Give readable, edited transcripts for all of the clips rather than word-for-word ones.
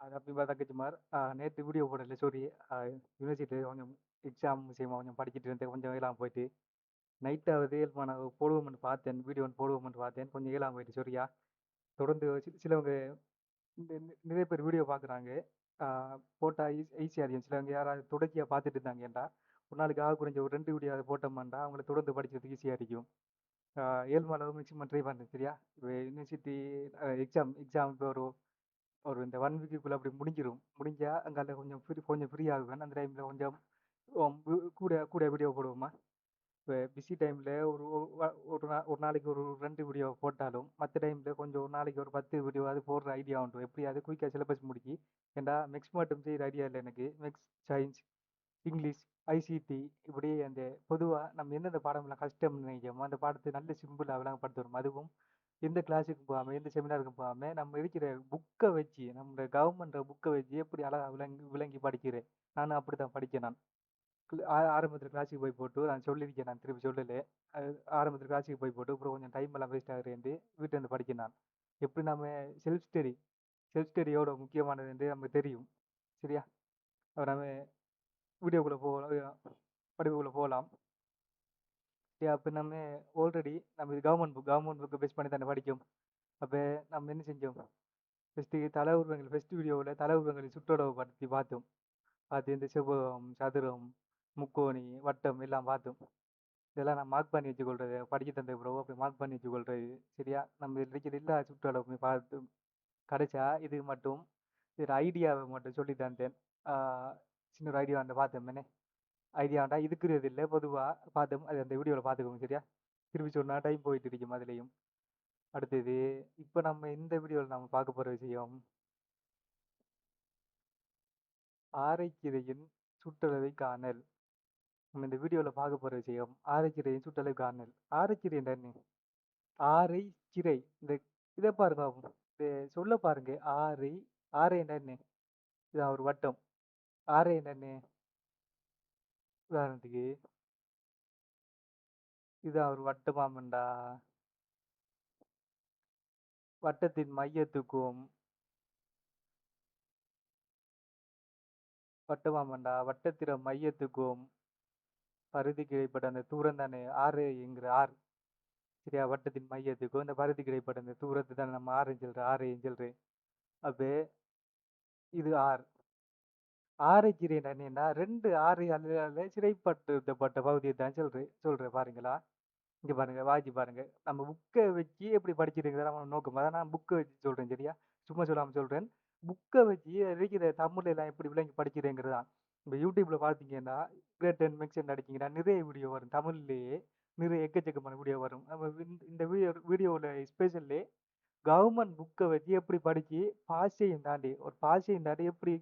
அது அப்படி பார்த்தா சுமார் நேத்து வீடியோ போடல சாரி. யூனிவர்சிட்டியில கொஞ்சம் எக்ஸாம் விஷயமா கொஞ்சம் படிச்சுட்டு இருந்தேன். கொஞ்சம் இயலாம போயிட்டு. நைட் ஆகுது நான் போடுவோம்னு பார்த்தேன். வீடியோ ஒன்று போடுவோம்னு பார்த்தேன். கொஞ்சம் இயலாம போயிட்டு சரியா. தொடர்ந்து சிலவங்க நிறைய பேர் வீடியோ பார்க்குறாங்க. போட்டா ஈஸியாக இருக்கும். சிலவங்க யாராவது தொடர்ச்சியாக பார்த்துட்டு இருந்தாங்கடா ஒரு நாளைக்கு ஆக குறைஞ்ச ஒரு 2 வீடியோ அதை போட்டோம்னா அவங்கள தொடர்ந்து படிக்கிறதுக்கு ஈஸியாக இருக்கும். 7 அளவு மேக்ஸிமம் ட்ரை பண்ணுறேன் சரியா. இப்போ யூனிவர்சிட்டி எக்ஸாம் இப்போ ஒரு ஒரு இந்த 1 வீக்குக்குள்ள அப்படி முடிஞ்சிரும். முடிஞ்சா அங்கால கொஞ்சம் ஃப்ரீ ஆகுவேன். அந்த டைம்ல கொஞ்சம் கூட கூட வீடியோ போடுவோமா. இப்போ பிஸி டைம்ல ஒரு ஒரு நாளைக்கு ஒரு 2 வீடியோ போட்டாலும் மற்ற டைம்ல கொஞ்சம் ஒரு நாளைக்கு ஒரு 10 வீடியோ அது போடுற ஐடியா உண்டு. எப்படியாவது குயிக்காக சிலபஸ் முடிக்கி. ஏன்டா மேக்ஸ் மட்டும் செய்கிற ஐடியா இல்லை எனக்கு. மேக்ஸ், சயின்ஸ், இங்கிலீஷ், ஐசிடி இப்படி அந்த பொதுவாக நம்ம எந்தெந்த பாடம்லாம் கஷ்டம்னு நினைக்கிறோமோ அந்த பாடத்தை நல்ல சிம்பிளாக விளங்கப்படுத்துவோம். அதுவும் எந்த கிளாஸுக்கும் போகாமல் எந்த செமினாருக்கும் போகாமல் நம்ம இருக்கிற புக்கை வச்சு நம்ம கவர்மெண்ட் புக்கை வச்சு எப்படி அழகாக விளங்கி படிக்கிறேன். நானும் அப்படி தான் படித்தேன் நான். ஆரம்பத்தில் கிளாஸுக்கு போய் போட்டு நான் சொல்லியிருக்கேன். நான் திருப்பி சொல்லலை. அது ஆரம்பத்தில் கிளாஸுக்கு போய் போட்டு அப்புறம் கொஞ்சம் டைம் எல்லாம் வேஸ்ட் ஆகுறேன்ட்டு வீட்டில் வந்து படிக்கிறேன் நான். எப்படி நம்ம செல்ஃப் ஸ்டடி செல்ஃப் ஸ்டடி எவ்வளோ முக்கியமானது என்று நமக்கு தெரியும். சரியா. அப்ப நம்ம வீடியோக்குள்ளே போகலாம், படிப்புக்குள்ளே போகலாம். சரியா. அப்போ நம்ம ஆல்ரெடி நம்ம இது கவர்மெண்ட் புக்கை பேஸ் பண்ணி தானே படிக்கும். அப்போ நம்ம என்ன செஞ்சோம், ஃபர்ஸ்ட் வீடியோவில் தலை உருவங்களை சுற்றளவு படுத்தி பார்த்தோம். பார்த்து இந்த செவ்வகம், சதுரம், முக்கோணி, வட்டம் எல்லாம் பார்த்தோம். இதெல்லாம் நான் மார்க் பண்ணி வச்சுக்கொள்றது. படிக்க தந்த ப்ரோ அப்படி மார்க் பண்ணி வச்சுக்கொள்றது. சரியா. நம்ம இருக்கிற எல்லா சுற்றளவுமே பார்த்து கிடைச்சா இது மட்டும் இது ஐடியாவை மட்டும் சொல்லி தந்தேன். சின்ன ஒரு ஐடியா பார்த்தோம். என்ன ஐடியாண்டா இதுக்குறது இல்லை, பொதுவாக பார்த்தோம். அது அந்த வீடியோவில் பார்த்துக்கோங்க சரியா. திருப்பி சொன்னால் டைம் போயிட்டு இருக்கும் அதுலேயும். அடுத்தது இப்போ நம்ம இந்த வீடியோவில் நம்ம பார்க்க போகிற விஷயம் ஆரைக்கிரையின் சுற்றளவை காணல். நம்ம இந்த வீடியோவில் பார்க்க போகிற விஷயம் ஆரைக்கிரையின் சுற்றளவை காணல். ஆரைக்கிரை என்ன? ஆரை சிறை. இந்த இதை பாருங்க, இந்த சொல்ல பாருங்க. ஆரை என்ன? இதான் ஒரு வட்டம். ஆரை என்ன? உதாரணத்துக்கு இதான் ஒரு வட்டமாமண்டா. வட்டத்தின் மையத்துக்கும் வட்டத்திற மையத்துக்கும் பரிதிக்கு இடைப்பட்ட அந்த தூரம் தானே என்கிற ஆர். சரியா. வட்டத்தின் மையத்துக்கும் இந்த பரிதிக்கு இடைப்பட்ட அந்த தூரத்தை தானே நம்ம ஆரைன்னு சொல்றேன். அப்போ இது ஆரைக்கிறேன் என்னன்னா 2 ஆரையால சிறைப்படுத்தப்பட்ட பகுதியை தான் சொல்றேன் பாருங்களா. இங்க பாருங்க, வாசி பாருங்க. நம்ம புக்கை வச்சு எப்படி படிச்சிருக்கிறதா நம்ம நோக்கம். அதான் நான் புக்கை வச்சு சொல்றேன் சரியா. சும்மா சொல்லாம சொல்றேன். புக்கை வச்சு இருக்கிற தமிழ்ல எல்லாம் எப்படி விளங்கி படிக்கிறேங்கிறதா. இப்போ யூடியூப்ல பார்த்தீங்கன்னா கிரேட் அண்ட் மிக்ஸ் அடிச்சிங்கன்னா நிறைய வீடியோ வரும் தமிழ்லேயே. நிறைய எக்கச்சக்கமான வீடியோ வரும். நம்ம இந்த வீடியோவில் ஸ்பெஷல்லே கவர்மெண்ட் புக்கை வச்சு எப்படி படிச்சு பாஷையும் தாண்டி எப்படி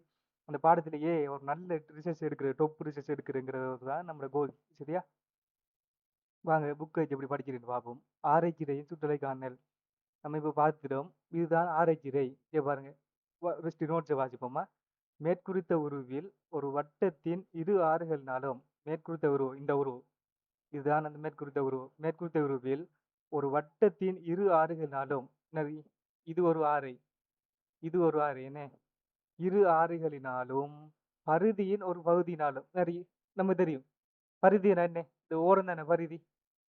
அந்த பாடத்திலேயே ஒரு நல்ல ரிசர்ச் எடுக்கிறங்கிறது தான் நம்மளோட கோல். சரியா. வாங்க புக்கை வச்சு எப்படி படிக்கிறேன்னு பார்ப்போம். ஆரைச்சிரையின் சுற்றலை காணல். நம்ம இப்போ பார்த்துட்டோம். இதுதான் ஆரைச்சிரை. இங்கே பாருங்க. ஃபர்ஸ்ட் நோட்ஸை வாசிப்போமா. மேற்குறித்த உருவில் ஒரு வட்டத்தின் இரு ஆறுகள்னாலும் மேற்குறித்த உருவம் இந்த உருவம் இதுதான் அந்த மேற்குறித்த உருவில் ஒரு வட்டத்தின் இரு ஆறுகள்னாலும் இது ஒரு ஆறை, இது ஒரு ஆறு என்ன இரு ஆறுகளினாலும் பரிதியின் ஒரு பகுதியினாலும் நம்ம தெரியும். பரிதி என்ன? இந்த ஓரம் தானே பரிதி.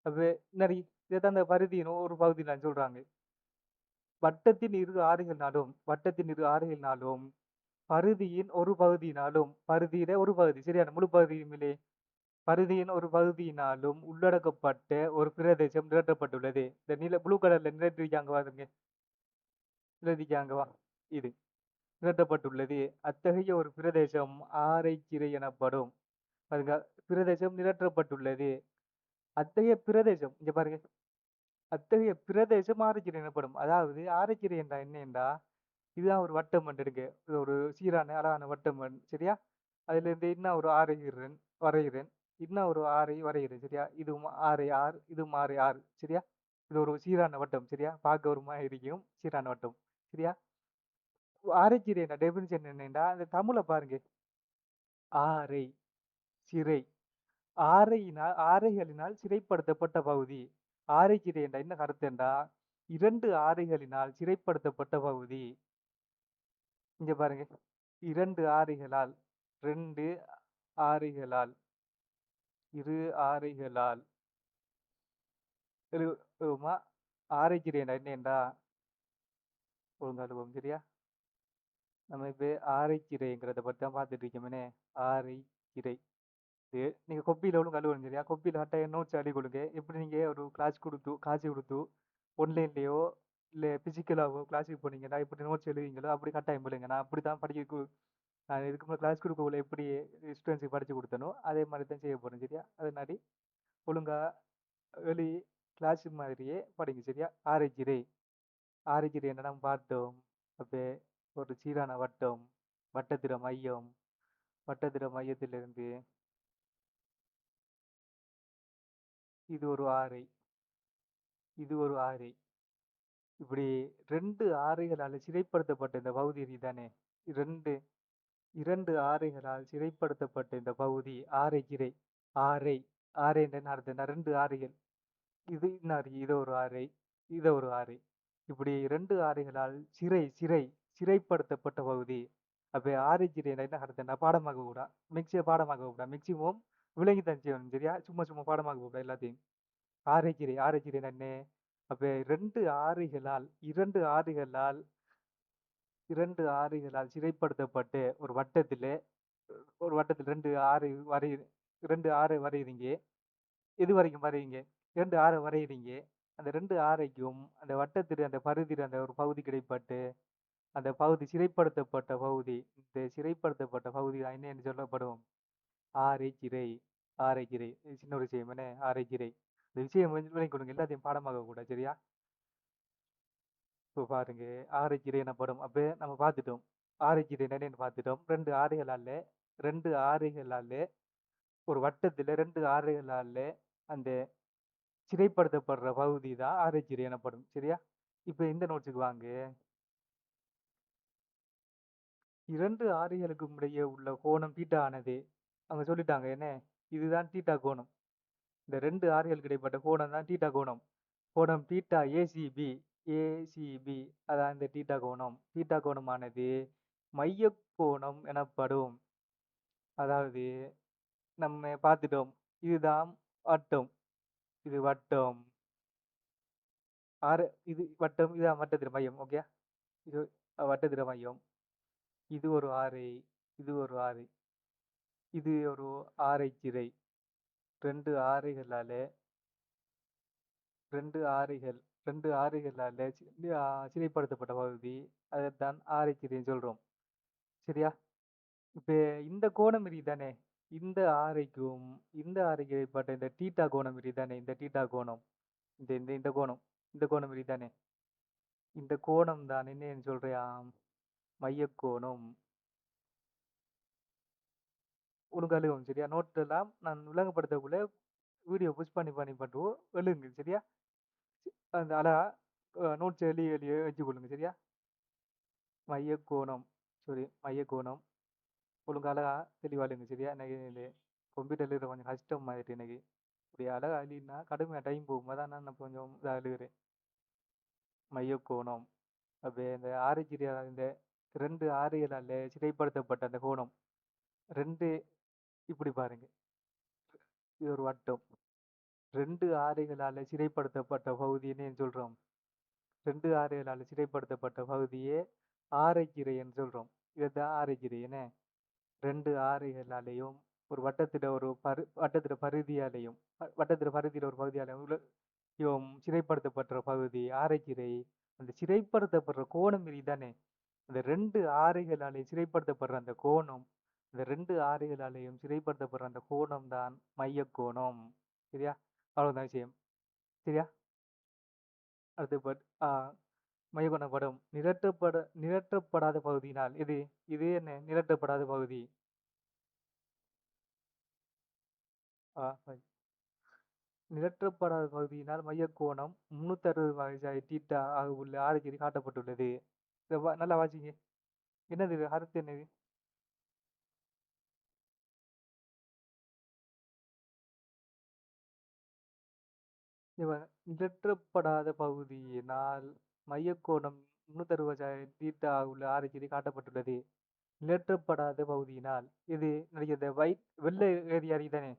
அப்ப நிறைய இதைத்தான் அந்த பரிதியின் ஒரு பகுதியினாலும் சொல்றாங்க. வட்டத்தின் இரு ஆறுகளினாலும் பரிதியின் ஒரு பகுதியினாலும் பரிதியில ஒரு பகுதி சரியான முழு பகுதியும் இல்லை. பரிதியின் ஒரு பகுதியினாலும் உள்ளடக்கப்பட்ட ஒரு பிரதேசம் நிரட்டப்பட்டுள்ளது. இந்த ப்ளூ கலர்ல நிரட்டிக்காங்கவா இது நிரட்டப்பட்டுள்ளது. அத்தகைய ஒரு பிரதேசம் ஆரைச்சிறை எனப்படும். அதுங்க பிரதேசம் நிரட்டப்பட்டுள்ளது. அத்தகைய பிரதேசம் இங்க பாருங்க. அத்தகைய பிரதேசம் ஆரைச்சிறை எனப்படும். அதாவது ஆரைச்சிறை என்றா என்ன என்றா இதுதான் ஒரு வட்டம் எடுங்க. இது ஒரு சீரான அழகான வட்டம் சரியா. அதுல இருந்து இன்னும் ஒரு வரைகிறேன். இன்னும் ஒரு ஆறை வரைகிறேன் சரியா. இதுவும் இதுவும் ஆறு சரியா. இது ஒரு சீரான வட்டம் சரியா. பார்க்க ஒரு மாதிரி இருக்கும் சீரான வட்டம் சரியா. ஆரைச்சிறை என்ன டெபினிஷன் என்னன்னா அந்த தமிழை பாருங்க. ஆரை சிறை ஆரைகளினால் சிறைப்படுத்தப்பட்ட பகுதி. ஆரைச்சிறை என்ற என்ன கருத்து என்றா 2 ஆரைகளினால் சிறைப்படுத்தப்பட்ட பகுதி. இங்க பாருங்க. 2 ஆரிகளால் 2 ஆரிகளால், இரு ஆரிகளால் எழுதுவோமா? ஆரைச்சிரைனா என்னேன்டா? ஒழுங்கா எழுதுவோம் சரியா? நம்ம இப்ப ஆரைச்சிரைங்கிறத பத்தி தான் பார்த்துட்டு இருக்கோமே. ஆரைச்சிரை. இது நீங்க கொப்பியில ஒழுங்கா எழுதணும் சரியா? கொப்பியில கட்டாயம் நோட்ஸ் எழுதி கொடுங்க. எப்படி நீங்க ஒரு கிளாஸ் கொடுத்து காசு கொடுத்து ஆன்லைன்லயோ இல்ல பிசிக்கலாவோ கிளாஸுக்கு போனீங்கன்னா எப்படி நோட்ஸ் எழுதுவீங்களோ அப்படி கட்டாயம் எழுதுங்க. நான் அப்படித்தான் படிக்க நான் இதுக்கு முன்னாடி கிளாஸ் கொடுக்கக்குள்ள எப்படி ஸ்டூடெண்ட்ஸுக்கு படிச்சு கொடுத்தனோ அதே மாதிரி தான் செய்ய போறேன் சரியா? அதனாடி ஒழுங்கா எழுதி கிளாஸ் மாதிரியே படிங்க சரியா? ஆரைச்சிரை. ஆரைச்சிரை என்ன நம்ம பார்த்தோம். அப்ப ஒரு சீரான வட்டம், வட்டத்திர மையம், வட்டத்திர மையத்திலிருந்து இது ஒரு ஆரை, இது ஒரு ஆரை. இப்படி 2 ஆரைகளால் சிறைப்படுத்தப்பட்ட இந்த பகுதி இருக்குதானே? 2 2 ஆரைகளால் சிறைப்படுத்தப்பட்ட இந்த பகுதி ஆரைச்சிரை. ஆரை ஆரை என்ன அர்த்தம்னா 2 ஆரைகள். இது என்ன ஆறு? இது ஒரு ஆரை, இது ஒரு ஆரை. இப்படி 2 ஆரைகளால் சிறைப்படுத்தப்பட்ட பகுதி. அப்ப ஆரைச்சிரைனா என்ன அர்த்தம்னா பாடமாக்க கூடாது. பாடமாக்க கூடாது. மேக்ஸிமம் விளங்கித்தான் செய்யணும் சரியா? சும்மா சும்மா பாடமாக்க கூடாது எல்லாத்தையும். ஆரைச்சிரை ஆரைச்சிரைனா என்ன? அப்ப 2 ஆரைகளால் 2 ஆரைகளால் சிறைப்படுத்தப்பட்டு ஒரு வட்டத்தில் 2 ஆரை வரை 2 ஆரை வரையுறீங்க. எது வரைக்கும் வரையுங்க? 2 ஆரை வரையுறீங்க. அந்த 2 ஆரைக்கும் அந்த வட்டத்தில அந்த பரிதில அந்த ஒரு பகுதி கிடைப்பட்டு, அந்த பகுதி சிறைப்படுத்தப்பட்ட பகுதி. இந்த சிறைப்படுத்தப்பட்ட பகுதி தான் என்ன என்று சொல்லப்படும்? ஆரைச்சிரை. ஆரைச்சிரை. இது சின்ன ஒரு விஷயம் என்ன? ஆரைச்சிரை. இந்த விஷயம் விளங்கிக் கொடுங்க. எல்லாத்தையும் பாடமாக்க கூடாது சரியா? இப்போ பாருங்க. ஆரைச்சிரை எனப்படும். அப்ப நம்ம பார்த்துட்டோம். ஆரைச்சிரை என்னன்னு பார்த்துட்டோம். 2 ஆரைகளால ஒரு வட்டத்தில 2 ஆரைகளால அந்த சிறைப்படுத்தப்படுற பகுதி தான் ஆரைச்சிரை எனப்படும். சரியா? இப்ப இந்த நோட்ஸுக்கு வாங்க. 2 ஆரைகளுக்கும் இடையே உள்ள கோணம் தீட்டா ஆனது. அவங்க சொல்லிட்டாங்க என்ன? இதுதான் தீட்டா கோணம். இந்த 2 ஆரைகளுக்கு இடைப்பட்ட கோணம் தான் தீட்டா கோணம். கோணம் தீட்டா ஏசிபி. ஏசிபி அதான் இந்த தீட்டா கோணம். தீட்டா கோணமானது மையக் கோணம் எனப்படும். அதாவது நம்ம பார்த்துட்டோம். இதுதான் வட்டம். இது வட்டம். இது வட்டம். இதான் வட்டத்தின் மையம். ஓகே. இது வட்டத்தின் மையம். இது ஒரு ஆரை. இது ஒரு ஆரை. இது ஒரு ஆரைச்சிரை. 2 ஆரைகளால 2 ஆரைகள் 2 ஆரைகளால சிறைப்படுத்தப்பட்ட பகுதி. அதைத்தான் ஆரைச்சிரைன்னு சொல்றோம். சரியா? இப்ப இந்த கோணம் இருக்குதானே? இந்த ஆரைக்கும் இந்த ஆரைக்கு இடைப்பட்ட இந்த தீட்டா கோணம் இருக்குதானே? இந்த தீட்டா கோணம். இந்த இந்த இந்த கோணம். இந்த கோணம் இருக்குதானே? இந்த கோணம் தான் என்னன்னு சொல்றியாம்? மையக் கோணம். ஒழுங்கா எழுதுவோம் சரியா? நோட் எல்லாம் நான் விளங்கப்படுத்தக்குள்ள வீடியோ புஷ் பண்ணி பண்ணுவோம். எழுதுங்க சரியா? அந்த அழகா நோட்ஸ் எழுதி எழுதி வச்சுக்கொள்ளுங்க சரியா? மையக் கோணம். மையக் கோணம். ஒழுங்கா அழகா தெளிவா எழுதுங்க சரியா? எனக்கு இந்த கம்ப்யூட்டர் எழுதுறது கொஞ்சம் கஷ்டம் ஆயிட்டு எனக்கு. இப்படி அழகா எழுதினா கடுமையா டைம் போகும். அதான் நான் கொஞ்சம் இதா எழுதுறேன். மையக் கோணம். அப்ப இந்த ஆரைச்சிரை இந்த 2 ஆரைகளால சிறைப்படுத்தப்பட்ட அந்த கோணம். 2 இப்படி பாருங்க. இது ஒரு வட்டம். 2 ஆரைகளால சிறைப்படுத்தப்பட்ட பகுதி என்னன்னு சொல்றோம்? 2 ஆரைகளால சிறைப்படுத்தப்பட்ட பகுதியே ஆரைச்சிரை என்று சொல்றோம். இதுதான் ஆரைச்சிரை என்ன? 2 ஆரைகளாலேயும் ஒரு வட்டத்தில ஒரு வட்டத்தில பரிதியாலையும் வட்டத்தில பரிதியில ஒரு பகுதியாலையும் சிறைப்படுத்தப்பட்ட பகுதி ஆரைச்சிரை. அந்த சிறைப்படுத்தப்படுற கோணம் இருக்குதானே? அந்த 2 ஆரைகளாலே சிறைப்படுத்தப்படுற அந்த கோணம். இந்த 2 ஆரைகளாலேயும் சிறைப்படுத்தப்படுற அந்த கோணம் தான் மையக் கோணம். சரியா? அவ்வளவுதான் விஷயம். சரியா? அடுத்து மையக்கோண படம் நிரட்டப்படாத பகுதியினால் இது என்ன நிரட்டப்படாத பகுதி. நிரட்டப்படாத பகுதியினால் மையக்கோணம் 360 தீட்டா ஆக உள்ள ஆரைச்சிரை காட்டப்பட்டுள்ளது. நல்லா வாசிங்க. என்னது இது? அர்த்தம் என்னது? நிரட்டப்படாத பகுதியினால் மையக்கோணம் 360 தீட்டா உள்ள ஆரஞ்சு காட்டப்பட்டுள்ளது. நிழற்றப்படாத பகுதியினால் இது இந்த வெள்ளை ஏரியா தானே,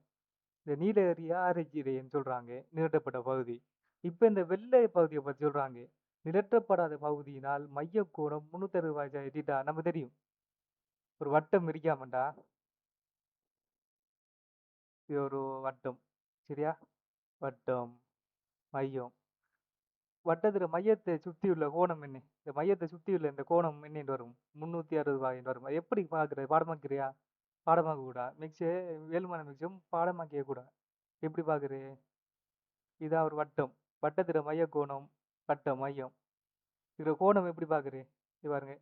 இந்த நீல ஏரியா ஆரஞ்சு ரேன்னு சொல்றாங்க நிழற்றப்பட்ட பகுதி. இப்ப இந்த வெள்ளை பகுதியை பத்தி சொல்றாங்க. நிழற்றப்படாத பகுதியினால் மைய கோணம் 360 தீட்டா. நம்ம தெரியும் ஒரு வட்டம் இருக்காமண்டா, இது ஒரு வட்டம். சரியா? வட்டம், மையம். வட்டத்துல மையத்தை சுத்தியுள்ள கோணம் என்ன? இந்த மையத்தை சுத்தியுள்ள இந்த கோணம் என்னன்னு வரும்? 360 வரும். அது எப்படி பாக்குறது? பாடமாக்குறியா? பாடமாக்க கூட மிக்ஸ் வேலுமான மிக்ஸும் பாடமாக்கிய கூட. எப்படி பாக்குறது? இதான் ஒரு வட்டம். வட்டத்துல மைய கோணம், வட்டம், மையம். இதுல கோணம் எப்படி பாக்குறது? இது பாருங்க.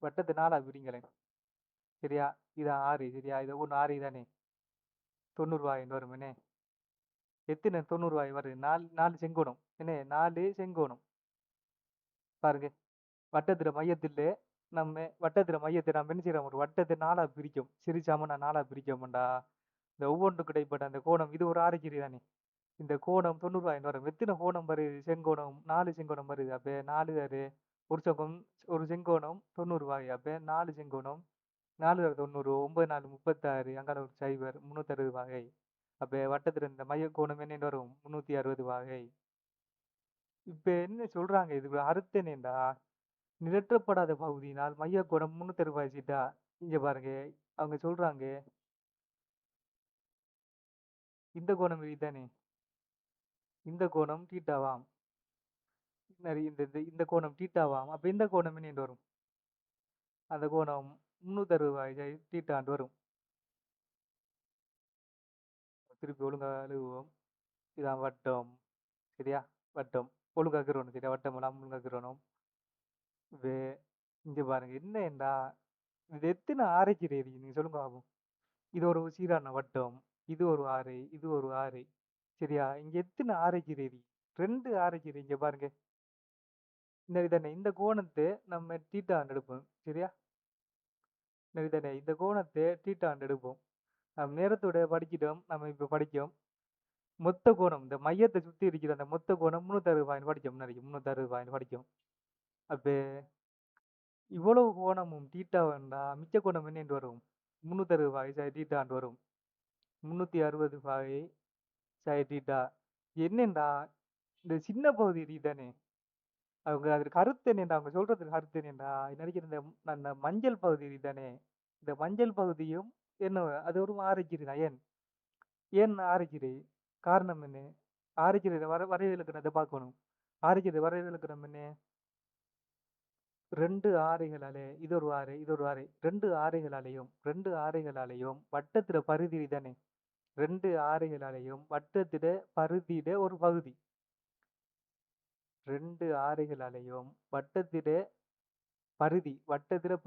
வட்டத்தை 4ஆ பிரிங்களேன். சரியா? இதான் 6. சரியா? இது ஒண்ணு 6 தானே? 90 வரும் என்ன? எத்தனை 90 வருது? 4 செங்கோணம் என்ன? 4 செங்கோணம். பாருங்க. வட்டத்துல மையத்தை நம்ம என்ன செய்யறோம்? ஒரு வட்டத்தை 4ஆ பிரிக்கும். சிரிச்சாம 4ஆ பிரிக்கோம்டா, இந்த ஒவ்வொன்றுக்கு இடைப்பட்ட அந்த கோணம் இது ஒரு ஆரக்கிரி தானே. இந்த கோணம் 90 வரும். எத்தனை கோணம் வருது? செங்கோணம் 4 செங்கோணம் வருது. அப்ப 4 ஒரு செங்கோணம், ஒரு செங்கோணம் 90. அப்ப 4 செங்கோணம் 4 90, 9 4 36, அங்கால ஒரு சைபர் 360. அப்ப வட்டத்துல இந்த மைய கோணம் என்னன்னு வரும்? 360. இப்ப என்ன சொல்றாங்க? இது அர்த்தம் என்னடா? நிழற்றப்படாத பகுதியினால் மைய கோணம் 360 தீட்டா. இங்க பாருங்க, அவங்க சொல்றாங்க இந்த கோணம் இதுதானே, இந்த கோணம் தீட்டாவாம். இந்த இந்த இந்த கோணம் தீட்டாவாம். அப்ப இந்த கோணம் என்ன வரும்? அந்த கோணம் 360 தீட்டாண்டு வரும். திருப்பி ஒழுங்கா எழுதுவோம். இதான் வட்டம். சரியா? வட்டம் ஒழுங்காக்கிறோம். சரியா? வட்டம் எல்லாம் ஒழுங்காக்கிறோம். வே இங்க பாருங்க என்னண்டா, இது எத்தனை ஆரைக்கு நீங்க சொல்லுங்க பாப்போம். இது ஒரு சீரான வட்டம், இது ஒரு ஆரை, இது ஒரு ஆரை. சரியா? இங்க எத்தனை ஆரைக்கு 2 ஆரைக்கு. இங்க பாருங்க, இந்த இதனை இந்த கோணத்தை நம்ம தீட்டாண்டு எடுப்போம். சரியா? இந்த இதனை இந்த கோணத்தை தீட்டாண்டு எடுப்போம். நம்ம நேரத்தோட படிக்கிட்டோம். நம்ம இப்ப படிக்கோம் மொத்த கோணம், இந்த மையத்தை சுத்தி இருக்கிற அந்த மொத்த கோணம் 360 படிக்கும். நினைக்கும் 360 படிக்கும். அப்ப இவ்வளவு கோணமும் தீட்டா வேண்டா, மிச்ச கோணம் என்னன்னு வரும்? 360 தீட்டாண்டு வரும். 360 தீட்டா. என்னண்டா, இந்த சின்ன பகுதி தானே, அவங்க அது கருத்து என்னண்டா, அவங்க சொல்றதுக்கு கருத்து என்னண்டா, நினைக்கிற இந்த அந்த மஞ்சள் பகுதி தானே, இந்த மஞ்சள் பகுதியும் என்ன அது ஒரு ஆரைக்குது தான். ஏன் ஆரைக்குது? காரணம் என்ன? ஆரைக்குது வரைவு இலக்கணத்தை பார்க்கணும். ஆரைக்குது வரைவு இலக்கணம் என்ன? 2 ஆரைகளாலே, இது ஒரு ஆரை, இது ஒரு ஆரை. 2 ஆரைகளாலேயும் வட்டத்தில பரிதி தானே. 2 ஆரைகளாலேயும் வட்டத்திட பரிதியிட ஒரு பகுதி. 2 ஆரைகளாலேயும் வட்டத்திட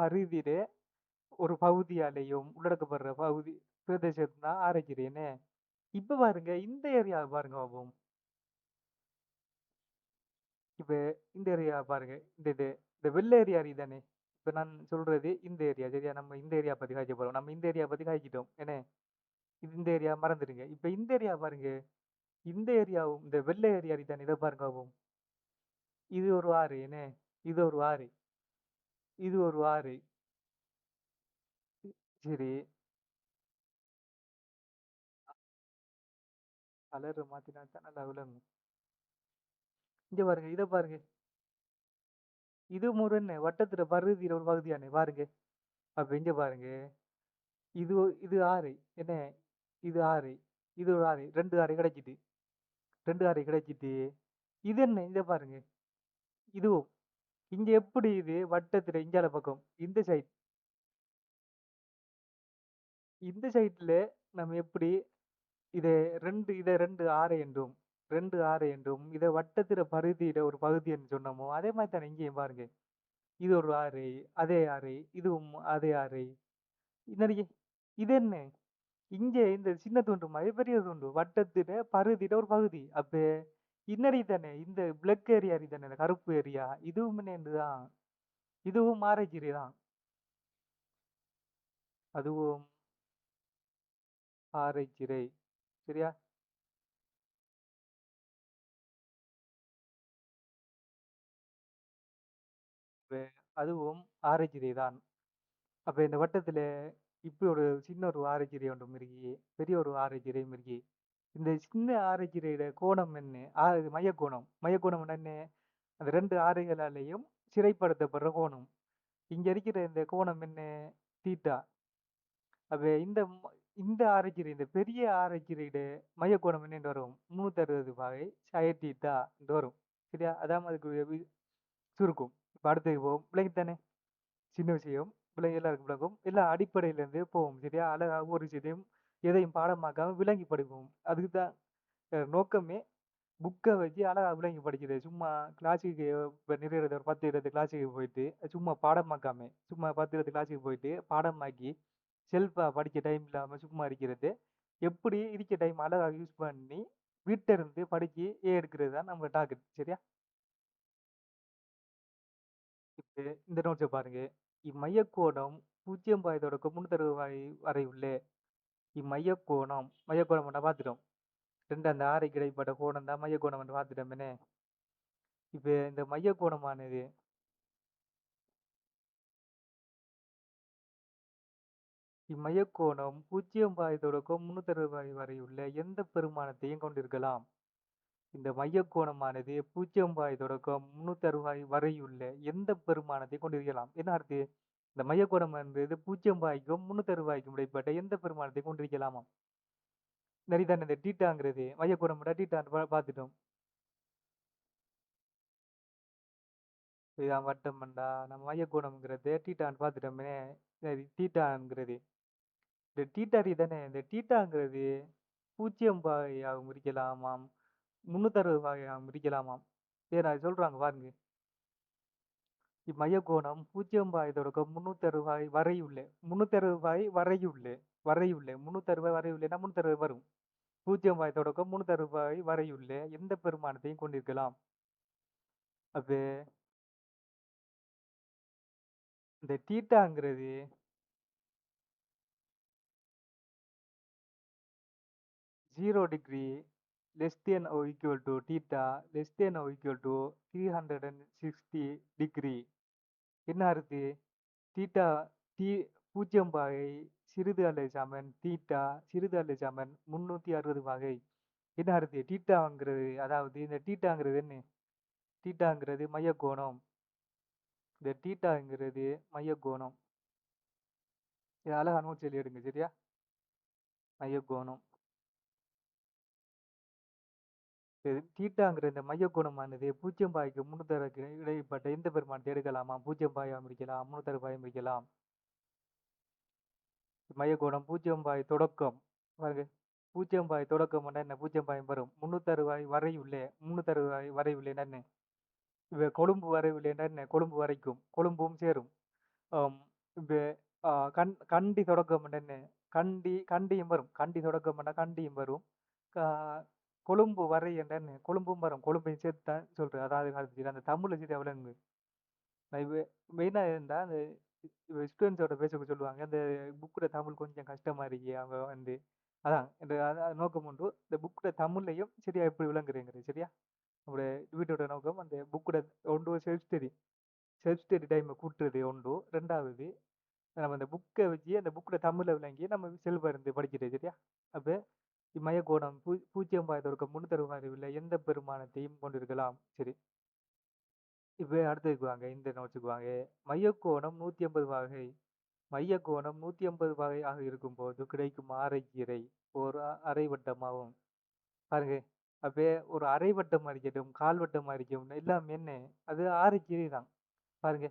பரிதியிட ஒரு பகுதியாலேயும் உள்ளடக்கப்படுற பகுதி பிரதேசம் தான் ஆரைக்கிறேனே. இப்ப பாருங்க இந்த ஏரியாவை பாருங்க பாப்போம். இப்ப இந்த ஏரியா பாருங்க. இந்த இது இந்த வெள்ளை ஏரியா தானே. இப்ப நான் சொல்றது இந்த ஏரியா. சரியா? நம்ம இந்த ஏரியா பத்தி காய்க்க போறோம். நம்ம இந்த ஏரியா பத்தி காய்க்கிட்டோம் என்ன. இந்த ஏரியா மறந்துடுங்க. இப்ப இந்த ஏரியா பாருங்க. இந்த ஏரியாவும் இந்த வெள்ளை ஏரியா தானே. இதை பாருங்க பாப்போம். இது ஒரு ஆறு என்ன. இது ஒரு ஆறு, இது ஒரு ஆறு. சரி, கலர் மாத்தினா தான் நல்லா விளங்கும். இங்க பாருங்க, இதை பாருங்க. இது முரண் வட்டத்துல பருதியில ஒரு பகுதியானே பாருங்க. அப்ப இங்க பாருங்க, இது இது ஆறு என்ன, இது ஆறு, இது ஒரு ஆறு, 2 ஆறு கிடைச்சிட்டு, 2 ஆறு கிடைச்சிட்டு. இது என்ன, இத பாருங்க. இதுவும் இங்க எப்படி இது வட்டத்துல இஞ்சால பக்கம் இந்த சைட்ல நம்ம எப்படி இதை ரெண்டு ஆறை என்றும் 2 ஆறை என்றும் இதை வட்டத்தில பரிதியிட ஒரு பகுதி என்று சொன்னோமோ, அதே மாதிரி தானே இங்கேயும் பாருங்க. இது ஒரு ஆறை, அதே ஆறை, இதுவும் அதே ஆறை. இன்னைக்கு இது என்ன, இங்கே இந்த சின்ன துண்டு மாதிரி பெரிய துண்டு வட்டத்திட பரிதியிட ஒரு பகுதி. அப்ப இன்னடி தானே இந்த பிளக் ஏரியா தானே, இந்த கருப்பு ஏரியா, இதுவும் தான், இதுவும் ஆரைக்கீரை தான், அதுவும் ஆரைக்கீரை. சரியா? இப்ப அதுவும் ஆரைச்சிதை தான். அப்ப இந்த வட்டத்தில இப்படி ஒரு சின்ன ஒரு ஆரைச்சிதை ஒன்றும் இருக்கு. பெரிய ஒரு ஆரைச்சிதையும் இருக்கு. இந்த சின்ன ஆரைச்சிதையோட கோணம் என்ன? இது மையக்கோணம். மையக்கோணம்னா என்ன? அந்த 2 ஆரைகளாலேயும் சிறைப்படுத்தப்படுற கோணம். இங்க இருக்கிற இந்த கோணம் என்ன? தீட்டா. அப்ப இந்த ஆரைச்சிதை, இந்த பெரிய ஆரைச்சிதையோட மையக்கோணம் என்னன்னு வரும்? 360 பாகை sin தீட்டா என்று வரும். சரியா? அதான் அதுக்கு சுருக்கும். இப்ப அடுத்தது போவோம். விளங்கித்தானே? சின்ன விஷயம். எல்லாருக்கும் விளங்கும். எல்லாம் அடிப்படையிலேருந்து போவோம். சரியா? அழகா ஒவ்வொரு விஷயத்தையும் எதையும் பாடமாக்காம விளங்கி படிப்போம். அதுக்கு தான் நோக்கமே புக்க வச்சு அழகா விளங்கி படிக்கிறது. சும்மா கிளாஸுக்கு இப்ப நிறைய ஒரு 10, 20 கிளாஸுக்கு போயிட்டு, சும்மா பாடமாக்காம, சும்மா 10, 20 கிளாஸுக்கு போயிட்டு பாடமாக்கி, செல்ஃபா படிக்க டைம் இல்லாம சும்மா இருக்கிறது. எப்படி இருக்க டைம் அழகா யூஸ் பண்ணி, வீட்ல இருந்து படிச்சு எடுக்கிறது தான் நம்ம டார்கெட். சரியா? இப்ப இந்த நோட்ஸ பாருங்க. இம்மையக்கோணம் 0 பாய் தொடக்கம் 360 வரை உள்ள இம்மையக்கோணம் மையக்கோணம் பார்த்துட்டோம். 2 அந்த ஆரைக்கு இடைப்பட்ட கோணம் தான் மையக்கோணம் பார்த்துட்டோமே. இப்ப இந்த மையக்கோணமானது இம்மையக்கோணம் 0 பாய் தொடக்கம் 360 வரை உள்ள எந்த பெருமானத்தையும் கொண்டிருக்கலாம். இந்த மையக்கோணமானது 0 பாய் தொடக்கம் 360 வரையுள்ள எந்த பெருமானத்தை கொண்டிருக்கலாம். என்ன அர்த்தம்? இந்த மையக்கோணம் என்பது 0 பாய்க்கும் 360க்கும் இடைப்பட்ட எந்த பெருமானத்தை கொண்டிருக்கலாமாம். சரிதானே? இந்த டீட்டாங்கிறது மையக்கோணம் டீட்டான்னு பார்த்துட்டோம். இதான் வட்டம் பண்ணா நம்ம மையக்கோணம்ங்கிறது டீட்டான்னு பார்த்துட்டோமே. சரி டீட்டாங்கிறது இந்த டீட்டாரி தானே. இந்த டீட்டாங்கிறது 0 பாகையாகவும் இருக்கலாமாம், 360 பாகையாகவும் இருக்கலாமாம். ஏன்னா சொல்றாங்க பாருங்க. இம்மையக்கோணம் 0 பாகை தொடக்கம் 360 பாகை வரையுள்ள 360 பாகை வரையுள்ள 360 வரையுள்ளனா 360 வரும். 0 பாகை தொடக்கம் 360 பாகை வரையுள்ள எந்த பெருமானத்தையும் கொண்டிருக்கலாம். அப்ப இந்த டீட்டாங்கிறது 0 degree less than or equal to theta less than or equal to 360 degree. என்ன அர்த்தம்? தீட்டா டி 0 பாகை சிறிது அல்லது சமன் தீட்டா சிறிது அல்லது சமன் 360 பாகை. என்ன அர்த்தம்? தீட்டாங்கிறது அதாவது இந்த தீட்டாங்கிறது என்ன? தீட்டாங்கிறது மையக்கோணம். இந்த தீட்டாங்கிறது மையக்கோணம். இது அழகா நோட்ஸ் எழுதி எடுங்க. சரியா? மையக்கோணம். தீட்டாங்கிற இந்த மையக்கோணமானது 0 பாய்க்கு 360க்கு இடைப்பட்ட எந்த பெருமானத்தை எடுக்கலாமா? 0 பாயாகவும் இருக்கலாம், 360 பாயும் இருக்கலாம். மையக்கோணம் 0 பாய் தொடக்கம் பாருங்க. 0 பாய் தொடக்கம் என்ன? 0 பாயும் வரும். 360 வரையுள்ளே 360 வரையுள்ளே என்ன? இப்ப கொழும்பு வரையுள்ளே என்ன? கொழும்பு வரைக்கும் கொழும்பும் சேரும். ஆம், இப்ப கண்டி தொடக்கம் என்ன? கண்டியும் வரும். கண்டி தொடக்கம் கண்டியும் வரும். கா- கொழும்பு வரை என்ன? கொழும்பும் வரும். கொழும்பையும் சேர்த்து தான் சொல்றேன். அதாவது அந்த தமிழ்ல சரி அவ்வளவு நான் இப்ப மெயினா இருந்தா அந்த ஸ்டூடெண்ட்ஸோட பேச சொல்லுவாங்க. அந்த புக்கோட தமிழ் கொஞ்சம் கஷ்டமா இருக்கு. அவங்க வந்து அதான் இந்த நோக்கம் உண்டு. இந்த புக்கோட தமிழ்லையும் சரியா எப்படி விளங்குறேங்கிறது. சரியா? நம்முடைய வீட்டோட நோக்கம் அந்த புக்கோட ஒன்று செல்ஃப் ஸ்டடி டைமை கூட்டுறது ஒன்று. ரெண்டாவது நம்ம அந்த புக்கை வச்சு அந்த புக்கோட தமிழை விளங்கி நம்ம செல்வ இருந்து படிக்கிறது. சரியா? அப்ப இம்மயக்கோணம் 0 பாய் தொடக்கம் 360 உள்ள எந்த பெருமானத்தையும் கொண்டிருக்கலாம். சரி. இப்ப அடுத்ததுக்கு வாங்க. இந்த நோட்ஸுக்கு வாங்க. மையக்கோணம் 180 வகை. மையக்கோணம் 180 வகையாக இருக்கும்போது கிடைக்கும் ஆரைக்கீரை ஒரு அரைவட்டமாகும். பாருங்க. அப்ப ஒரு அரைவட்டமா இருக்கட்டும், கால்வட்டமா இருக்கட்டும் எல்லாம் என்ன? அது ஆரைக்கீரை தான். பாருங்க.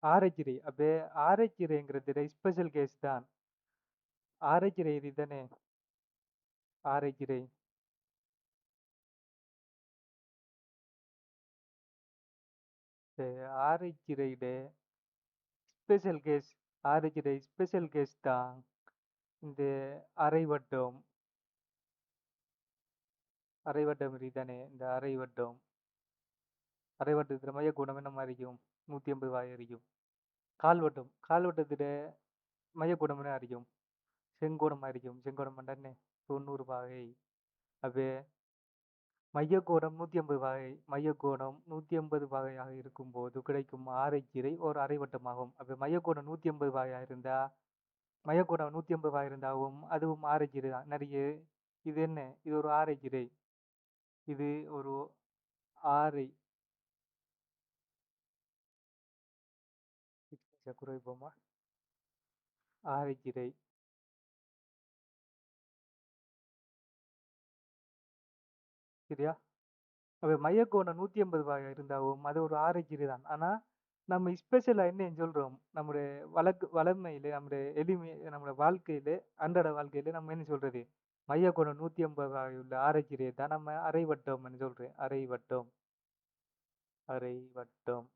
ஆரைக்கீரை. அப்ப ஆரைக்கீரைங்கிறது ஸ்பெஷல் கேஸ் தான். ஆரைக்கீரை இதுதானே? ஆரைக்கீரை. ஆரைக்கீரையிட ஸ்பெஷல் கேஸ். ஆரைக்கீரை ஸ்பெஷல் கேஸ் தான். இந்த அரைவட்டம். அரைவட்டம் இருக்குதானே? இந்த அரைவட்டம். அரைவட்டத்துல மையக்கோணம் என்ன மாதிரி இருக்கும்? 180 வாய் இருக்கும். கால்வட்டம். கால்வட்டத்துல மையக்கோணம் என்ன இருக்கும்? செங்கோணமா இருக்கும். செங்கோணம் என்ன? 90 பாகை. அப்ப மையக்கோணம் 180 வகை. மையக்கோணம் 180 வகையாக இருக்கும்போது கிடைக்கும் ஆரைச்சிறை ஓர் அரைவட்டமாகும். அப்ப மையக்கோணம் 180 வகையா இருந்தா மையக்கோணம் 180 வகை இருந்தாவும் அதுவும் ஆரைச்சிறை தான். நிறைய இது என்ன? இது ஒரு ஆரைச்சிறை. இது ஒரு ஆரை குறைப்போமா? ஆரைச்சிறை. சரியா? அப்ப மையக்கோணம் 180 வகை இருந்தாவும் அது ஒரு ஆரைச்சிறை தான். ஆனா நம்ம ஸ்பெஷலா என்னன்னு சொல்றோம்? நம்முடைய வழமையிலே நம்முடைய வாழ்க்கையிலே அன்றாட வாழ்க்கையிலே நம்ம என்ன சொல்றது? மையக்கோணம் 180 வகை உள்ள ஆரைச்சிறையை தான் நம்ம அரைவட்டம்னு சொல்றேன். அரைவட்டம், அரைவட்டம்.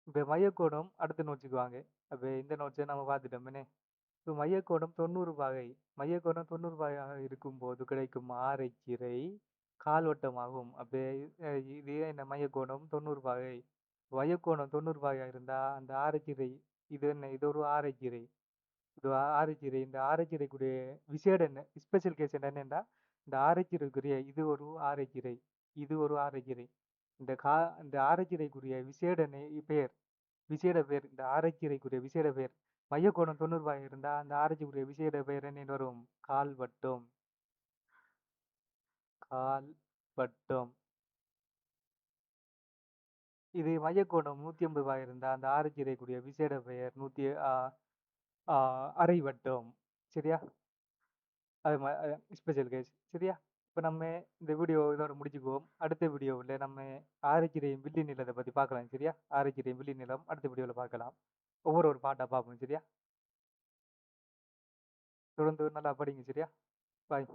இப்ப மையக்கோணம் அடுத்த நோட்ஸுக்கு வாங்க. அப்ப இந்த நோட்ஸை நம்ம பார்த்துட்டோம் என்ன? இப்ப மையக்கோணம் 90 வகை. மையக்கோணம் 90 வகையாக இருக்கும்போது கிடைக்கும் ஆரைச்சிறை கால்வட்டமாகும். அப்ப இது என்ன? மையக்கோணம் 90 வகை. மையக்கோணம் 90 வகையா இருந்தா அந்த ஆரைச்சிறை இது என்ன? இது ஒரு ஆரைச்சிறை. இது ஆரைச்சிறை. இந்த ஆரைச்சிறைக்குரிய விசேட என்ன? ஸ்பெஷல் கேஸ் என்னன்னா இந்த ஆரைச்சிறைக்குரிய இது ஒரு ஆரைச்சிறை. இது ஒரு ஆரைச்சிறை. இந்த ஆரைச்சிறைக்குரிய பெயர் விசேட பெயர். இந்த ஆரைச்சிறைக்குரிய விசேட பெயர். மையக்கோணம் 90 வகை இருந்தா அந்த ஆரைச்சிக்குரிய விசேட பெயர் என்னன்னு வரும்? கால்வட்டம். கால்வட்டம். இது மையக்கோணம் 180 வகை இருந்தா அந்த ஆரைச்சிறைக்குரிய விசேட பெயர் அரைவட்டம். சரியா? அது ஸ்பெஷல் கேஸ். சரியா? இப்ப நம்ம இந்த வீடியோ இதோட முடிச்சுக்குவோம். அடுத்த வீடியோவில் நம்ம ஆரைச்சிறையும் வில்லி நிலத்தை பத்தி பார்க்கலாம். சரியா? ஆரைச்சிறையும் வில்லி நிலம் அடுத்த வீடியோவில் பார்க்கலாம். ஒவ்வொரு பாட்டா பார்ப்போம். சரியா? தொடர்ந்து நல்லா படிங்க. சரியா? பாய்.